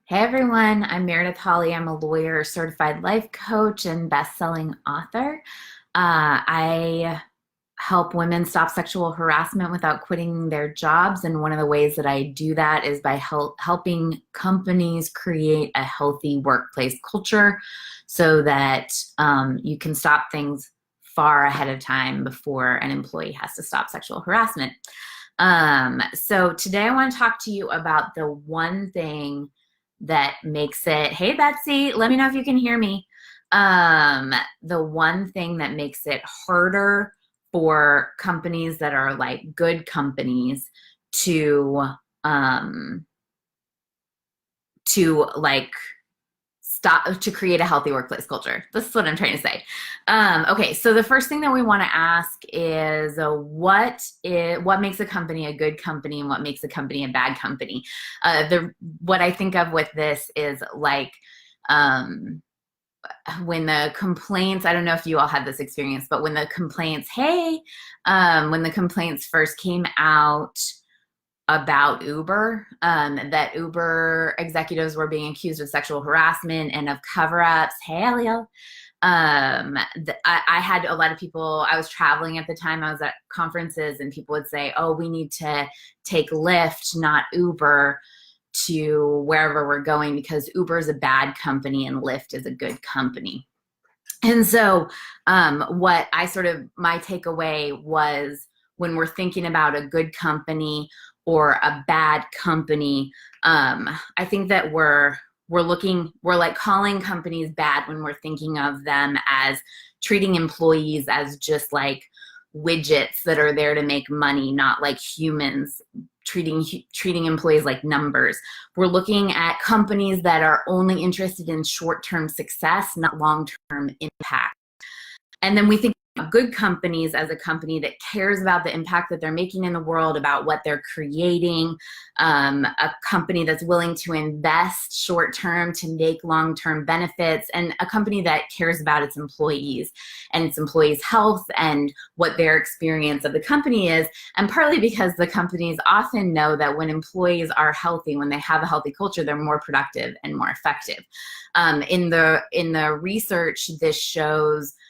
Hey everyone, I'm Meredith Holly. I'm a lawyer, certified life coach, and best-selling author. I help women stop sexual harassment without quitting their jobs, and one of the ways that I do that is by helping companies create a healthy workplace culture so that you can stop things far ahead of time before an employee has to stop sexual harassment. So today I want to talk to you about the one thing that makes it, hey Betsy, let me know if you can hear me. The one thing that makes it harder for companies that are like good companies to um like stop to create a healthy workplace culture. This is what I'm trying to say. Okay, so the first thing that we want to ask is what makes a company a good company and what makes a company a bad company. What I think of with this is like um, when the complaints. I don't know if you all had this experience, but when the complaints, when the complaints first came out about Uber, that Uber executives were being accused of sexual harassment and of cover-ups. Hey, Elio. I had a lot of people, I was traveling at the time, I was at conferences, and people would say, oh, we need to take Lyft, not Uber, to wherever we're going because Uber is a bad company and Lyft is a good company. And so my takeaway was when we're thinking about a good company or a bad company, I think that we're like calling companies bad when we're thinking of them as treating employees as just like widgets that are there to make money, not like humans, treating employees like numbers. We're looking at companies that are only interested in short-term success, not long-term impact. And then we think of good companies as a company that cares about the impact that they're making in the world, about what they're creating, a company that's willing to invest short term to make long term benefits, and a company that cares about its employees and its employees' health and what their experience of the company is. And partly because the companies often know that when employees are healthy, when they have a healthy culture, they're more productive and more effective. In the research,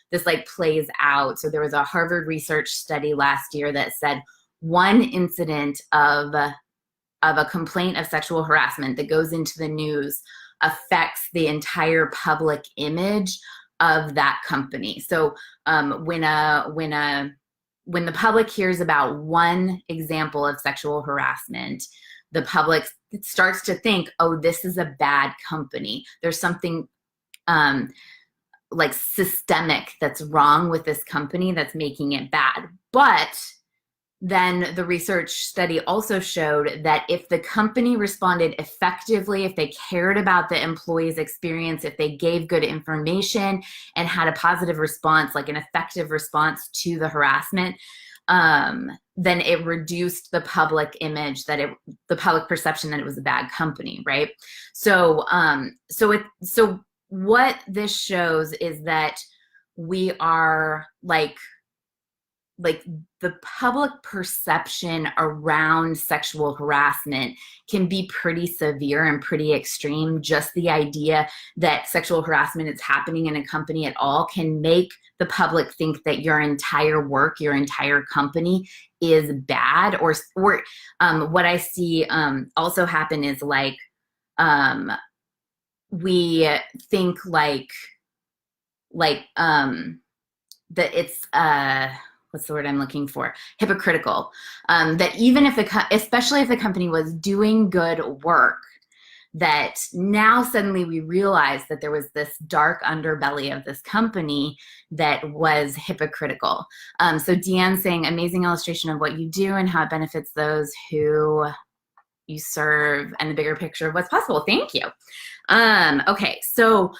this like plays out. So there was a Harvard research study last year that said one incident of a complaint of sexual harassment that goes into the news affects the entire public image of that company. So when the public hears about one example of sexual harassment, the public starts to think, oh, this is a bad company. There's something like systemic that's wrong with this company that's making it bad. But then the research study also showed that if the company responded effectively, if they cared about the employee's experience, if they gave good information and had a positive response, like an effective response to the harassment, then it reduced the public image the public perception that it was a bad company, right? So what this shows is that we are like the public perception around sexual harassment can be pretty severe and pretty extreme. Just the idea that sexual harassment is happening in a company at all can make the public think that your entire work, your entire company is bad. Or what I see also happen is like we think that it's what's the word I'm looking for? Hypocritical. That even if especially if the company was doing good work, that now suddenly we realize that there was this dark underbelly of this company that was hypocritical. So Deanne's saying, amazing illustration of what you do and how it benefits those who you serve and the bigger picture of what's possible. Thank you. Okay, so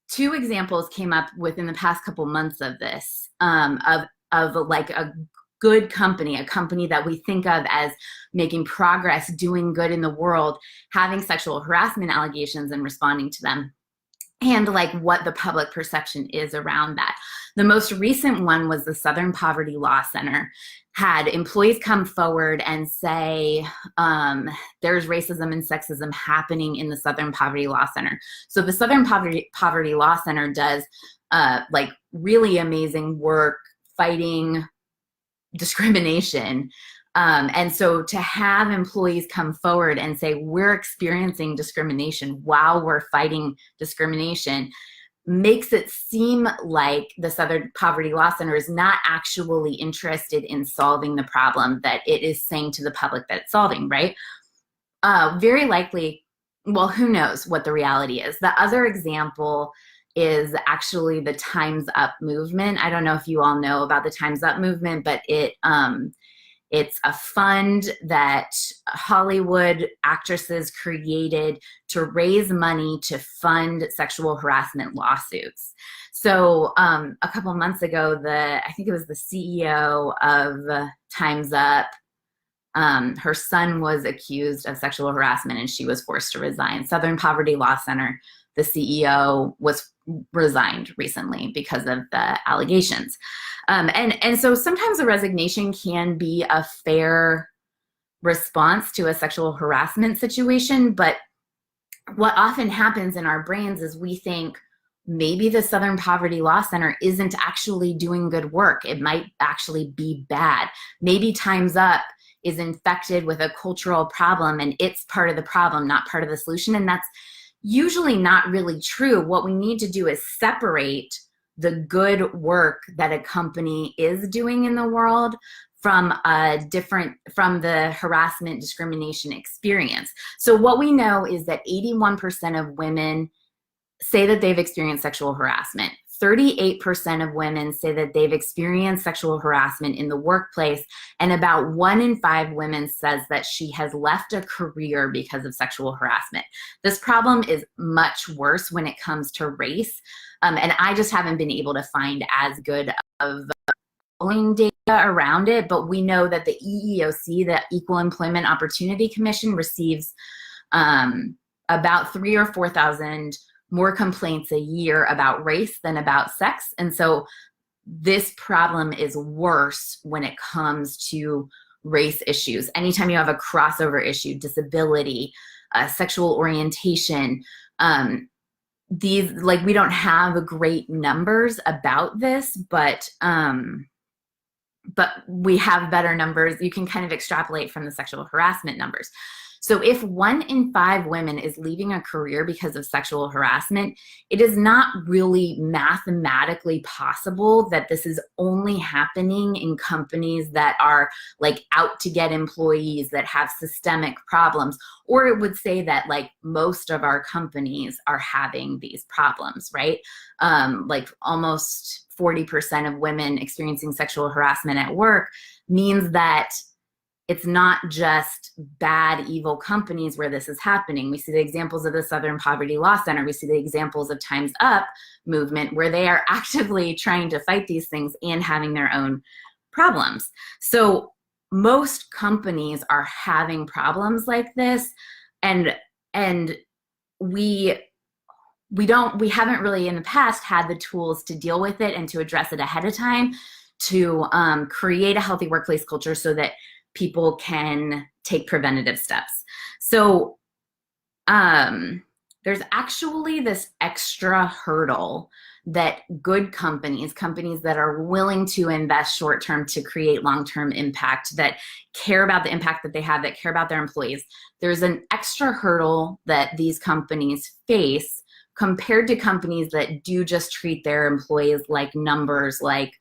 two examples came up within the past couple months of this, of like a good company, a company that we think of as making progress, doing good in the world, having sexual harassment allegations and responding to them, and like what the public perception is around that. The most recent one was the Southern Poverty Law Center had employees come forward and say, there's racism and sexism happening in the Southern Poverty Law Center. So the Southern Poverty Law Center does like really amazing work fighting discrimination. And so to have employees come forward and say, we're experiencing discrimination while we're fighting discrimination, makes it seem like the Southern Poverty Law Center is not actually interested in solving the problem that it is saying to the public that it's solving, right? Very likely, well, who knows what the reality is. The other example is actually the Time's Up movement. I don't know if you all know about the Time's Up movement, but it's a fund that Hollywood actresses created to raise money to fund sexual harassment lawsuits. So a couple of months ago, I think it was the CEO of Time's Up, her son was accused of sexual harassment and she was forced to resign. Southern Poverty Law Center, the CEO was resigned recently because of the allegations. And so sometimes a resignation can be a fair response to a sexual harassment situation, but what often happens in our brains is we think maybe the Southern Poverty Law Center isn't actually doing good work. It might actually be bad. Maybe Time's Up is infected with a cultural problem and it's part of the problem, not part of the solution. And that's usually not really true. What we need to do is separate the good work that a company is doing in the world from the harassment discrimination experience. So what we know is that 81% of women say that they've experienced sexual harassment. 38% of women say that they've experienced sexual harassment in the workplace, and about 1 in 5 women says that she has left a career because of sexual harassment. This problem is much worse when it comes to race, and I just haven't been able to find as good of polling data around it, but we know that the EEOC, the Equal Employment Opportunity Commission, receives about 3,000 or 4,000 more complaints a year about race than about sex. And so this problem is worse when it comes to race issues. Anytime you have a crossover issue, disability, sexual orientation, we don't have great numbers about this, but we have better numbers. You can kind of extrapolate from the sexual harassment numbers. So if 1 in 5 women is leaving a career because of sexual harassment, it is not really mathematically possible that this is only happening in companies that are like out to get employees, that have systemic problems, or it would say that like most of our companies are having these problems, right? Like almost 40% of women experiencing sexual harassment at work means that it's not just bad, evil companies where this is happening. We see the examples of the Southern Poverty Law Center. We see the examples of Time's Up movement where they are actively trying to fight these things and having their own problems. So most companies are having problems like this, and we haven't really in the past had the tools to deal with it and to address it ahead of time, to create a healthy workplace culture so that people can take preventative steps. So there's actually this extra hurdle that good companies that are willing to invest short-term to create long-term impact, that care about the impact that they have, that care about their employees, there's an extra hurdle that these companies face compared to companies that do just treat their employees like numbers, like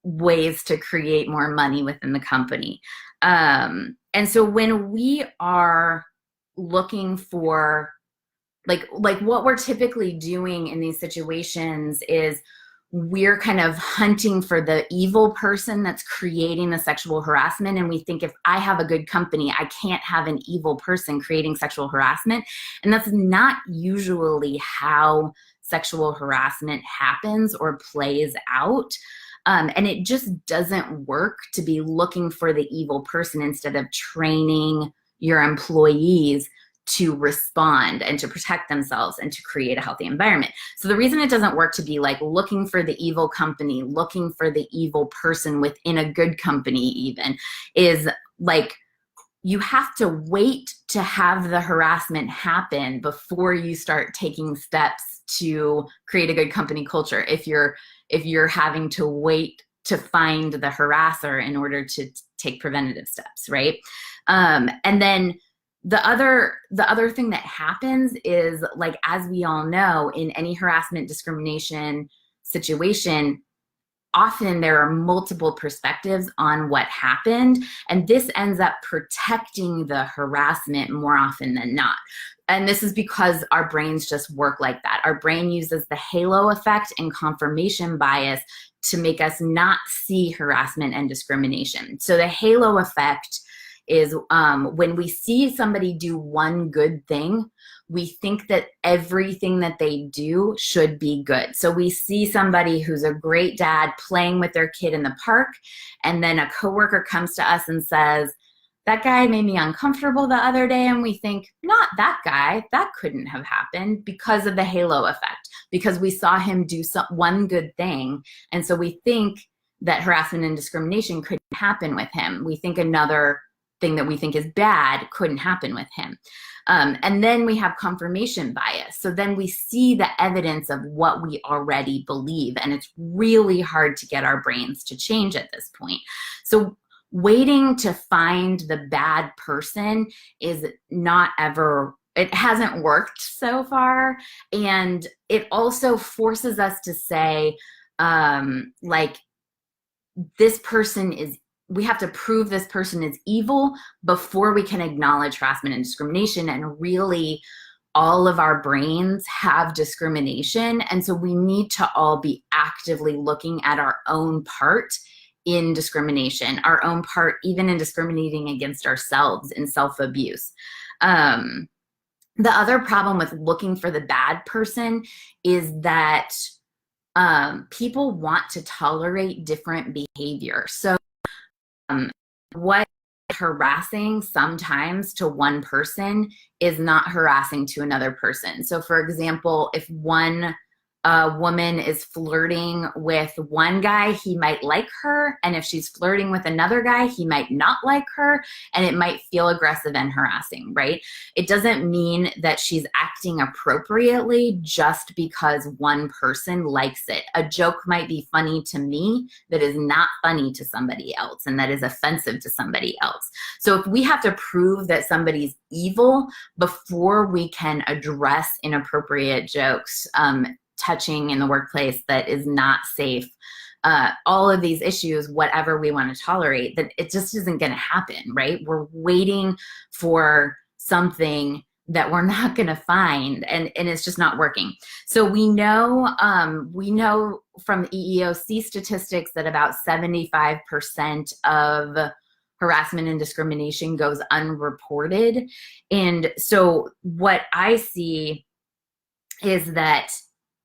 ways to create more money within the company. And so when we are looking for, like what we're typically doing in these situations is we're kind of hunting for the evil person that's creating the sexual harassment. And we think if I have a good company, I can't have an evil person creating sexual harassment. And that's not usually how sexual harassment happens or plays out. And it just doesn't work to be looking for the evil person instead of training your employees to respond and to protect themselves and to create a healthy environment. So the reason it doesn't work to be like looking for the evil company, looking for the evil person within a good company even, is like you have to wait to have the harassment happen before you start taking steps to create a good company culture. If you're having to wait to find the harasser in order to take preventative steps, right? And then the other thing that happens is, like, as we all know, in any harassment discrimination situation, often there are multiple perspectives on what happened, and this ends up protecting the harassment more often than not. And this is because our brains just work like that. Our brain uses the halo effect and confirmation bias to make us not see harassment and discrimination. So the halo effect is when we see somebody do one good thing, we think that everything that they do should be good. So we see somebody who's a great dad playing with their kid in the park, and then a coworker comes to us and says, that guy made me uncomfortable the other day, and we think, not that guy, that couldn't have happened, because of the halo effect, because we saw him do one good thing, and so we think that harassment and discrimination couldn't happen with him. We think another thing that we think is bad couldn't happen with him. And then we have confirmation bias. So then we see the evidence of what we already believe, and it's really hard to get our brains to change at this point. So waiting to find the bad person is not ever, it hasn't worked so far. And it also forces us to say, like, this person is, we have to prove this person is evil before we can acknowledge harassment and discrimination. And really, all of our brains have discrimination. And so we need to all be actively looking at our own part in discrimination, our own part even in discriminating against ourselves in self-abuse. The other problem with looking for the bad person is that people want to tolerate different behavior. So what harassing sometimes to one person is not harassing to another person. So for example, if one woman is flirting with one guy, he might like her, and if she's flirting with another guy, he might not like her, and it might feel aggressive and harassing, right? It doesn't mean that she's acting appropriately just because one person likes it. A joke might be funny to me that is not funny to somebody else, and that is offensive to somebody else. So if we have to prove that somebody's evil before we can address inappropriate jokes, touching in the workplace that is not safe, all of these issues, whatever we want to tolerate, that it just isn't going to happen, right? We're waiting for something that we're not going to find, and it's just not working. So we know from EEOC statistics that about 75% of harassment and discrimination goes unreported. And so what I see is that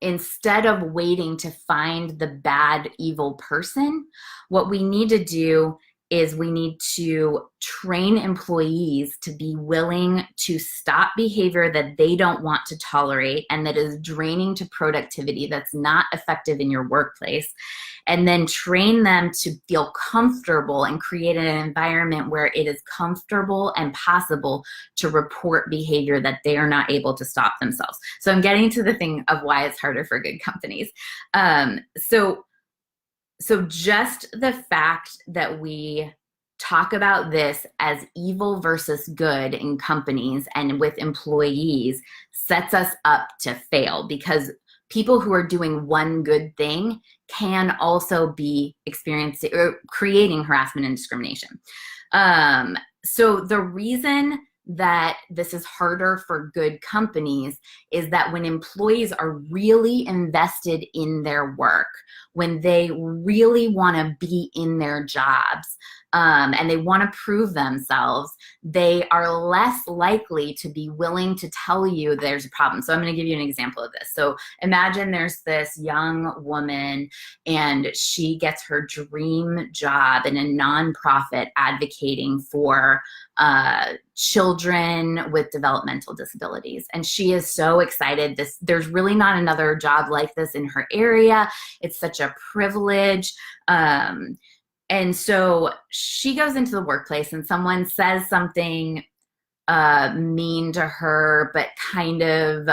instead of waiting to find the bad, evil person, what we need to do is we need to train employees to be willing to stop behavior that they don't want to tolerate and that is draining to productivity, that's not effective in your workplace, and then train them to feel comfortable and create an environment where it is comfortable and possible to report behavior that they are not able to stop themselves. So I'm getting to the thing of why it's harder for good companies. So just the fact that we talk about this as evil versus good in companies and with employees sets us up to fail, because people who are doing one good thing can also be experiencing or creating harassment and discrimination. So the reason that this is harder for good companies is that when employees are really invested in their work, when they really want to be in their jobs, and they want to prove themselves, they are less likely to be willing to tell you there's a problem. So I'm going to give you an example of this. So imagine there's this young woman and she gets her dream job in a nonprofit advocating for children with developmental disabilities. And she is so excited. There's really not another job like this in her area. It's such a privilege. And so she goes into the workplace and someone says something mean to her, but kind of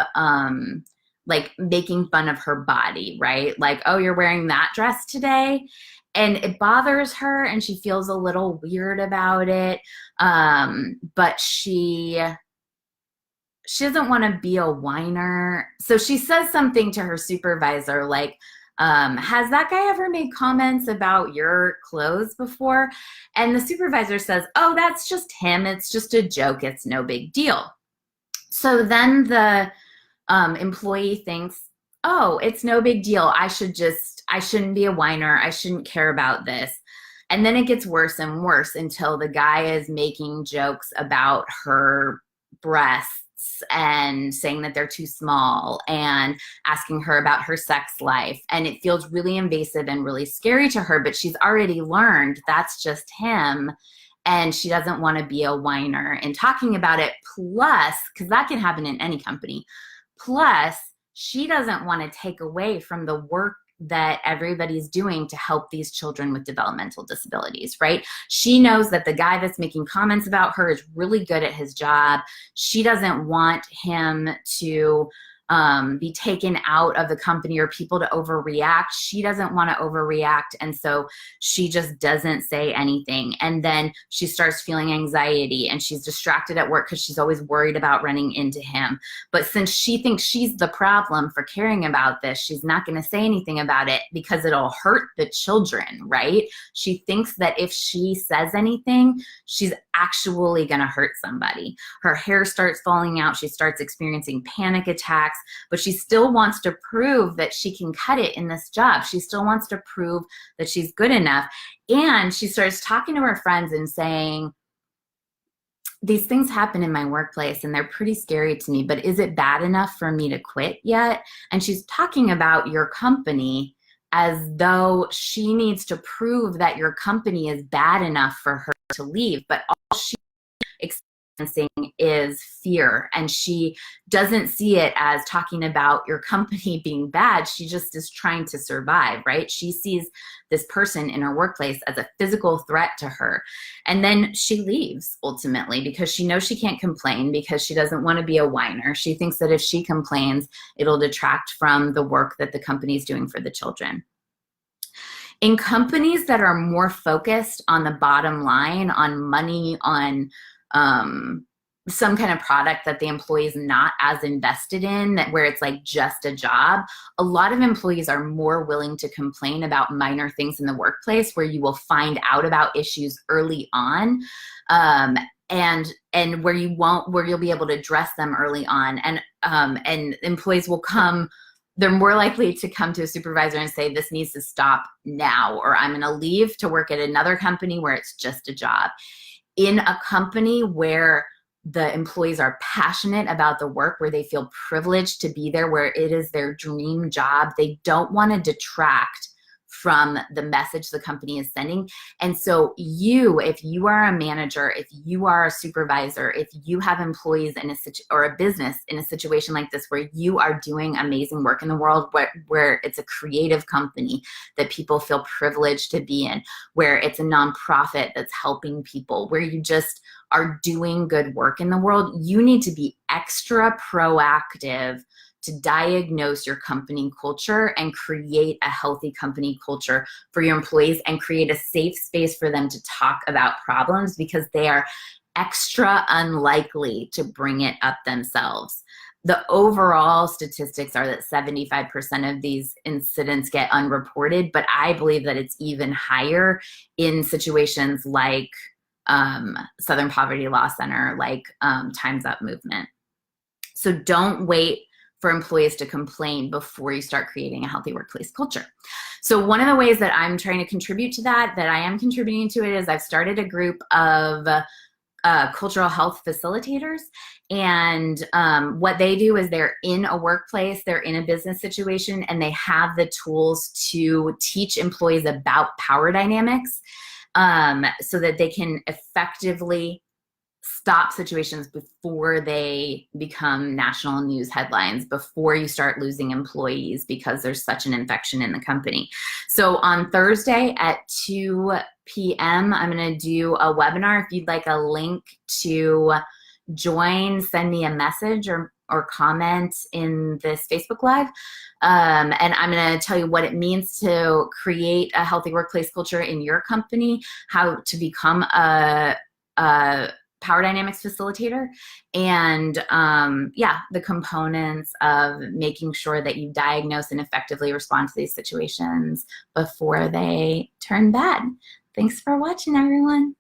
like making fun of her body, right? Like, oh, you're wearing that dress today? And it bothers her and she feels a little weird about it. But she doesn't want to be a whiner. So she says something to her supervisor like, has that guy ever made comments about your clothes before? And the supervisor says, oh, that's just him. It's just a joke. It's no big deal. So then the employee thinks, oh, it's no big deal. I shouldn't be a whiner. I shouldn't care about this. And then it gets worse and worse until the guy is making jokes about her breasts and saying that they're too small and asking her about her sex life. And it feels really invasive and really scary to her, but she's already learned that's just him. And she doesn't want to be a whiner and talking about it. Plus, because that can happen in any company. Plus, she doesn't want to take away from the work that everybody's doing to help these children with developmental disabilities, right? She knows that the guy that's making comments about her is really good at his job. She doesn't want him to be taken out of the company or people to overreact. She doesn't want to overreact. And so she just doesn't say anything. And then she starts feeling anxiety and she's distracted at work because she's always worried about running into him. But since she thinks she's the problem for caring about this, she's not going to say anything about it because it'll hurt the children, right? She thinks that if she says anything, she's actually going to hurt somebody. Her hair starts falling out. She starts experiencing panic attacks, but she still wants to prove that she can cut it in this job. She still wants to prove that she's good enough. And she starts talking to her friends and saying, these things happen in my workplace and they're pretty scary to me, but is it bad enough for me to quit yet? And she's talking about your company as though she needs to prove that your company is bad enough for her to leave. But all she's experiencing is fear. And she doesn't see it as talking about your company being bad. She just is trying to survive, right? She sees this person in her workplace as a physical threat to her. And then she leaves ultimately because she knows she can't complain because she doesn't want to be a whiner. She thinks that if she complains, it'll detract from the work that the company is doing for the children. In companies that are more focused on the bottom line, on money, on some kind of product that the employee is not as invested in, that where it's like just a job, a lot of employees are more willing to complain about minor things in the workplace where you will find out about issues early on, and where you'll be able to address them early on. And employees will come, they're more likely to come to a supervisor and say, this needs to stop now, or I'm going to leave to work at another company where it's just a job. In a company where the employees are passionate about the work, where they feel privileged to be there, where it is their dream job, they don't want to detract from the message the company is sending. And so if you are a manager, if you are a supervisor, if you have employees or a business in a situation like this where you are doing amazing work in the world, where it's a creative company that people feel privileged to be in, where it's a nonprofit that's helping people, where you just are doing good work in the world, you need to be extra proactive to diagnose your company culture and create a healthy company culture for your employees and create a safe space for them to talk about problems because they are extra unlikely to bring it up themselves. The overall statistics are that 75% of these incidents get unreported, but I believe that it's even higher in situations like Southern Poverty Law Center, like Time's Up movement. So don't wait for employees to complain before you start creating a healthy workplace culture. So one of the ways that I'm trying to contribute to that I am contributing to it, is I've started a group of cultural health facilitators. And what they do is they're in a workplace, they're in a business situation, and they have the tools to teach employees about power dynamics so that they can effectively stop situations before they become national news headlines, before you start losing employees because there's such an infection in the company. So on Thursday at 2 p.m., I'm going to do a webinar. If you'd like a link to join, send me a message or comment in this Facebook Live. And I'm going to tell you what it means to create a healthy workplace culture in your company, how to become a Power Dynamics facilitator, and yeah, the components of making sure that you diagnose and effectively respond to these situations before they turn bad. Thanks for watching, everyone.